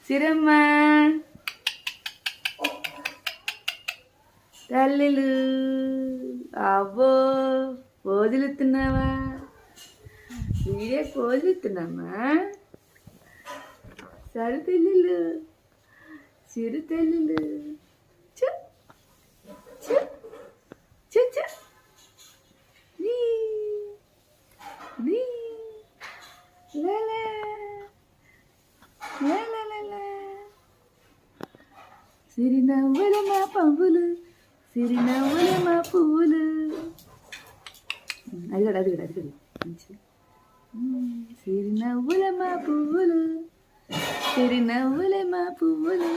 సిరమ్మ తల్లులు అబ్బో పోజులుతున్నావా? Video పోజులుతున్నామా? Sir తల్లులు చిరు తల్లులు చు చు చు చు నీ నీ లాలా లాలా సిరినవ్వుల మా పువ్వులు సిరినవ్వుల మా పువ్వులు. అది కూడా మంచి సిరినవ్వుల మా పువ్వులు సిరినవ్వుల మా పువ్వులు.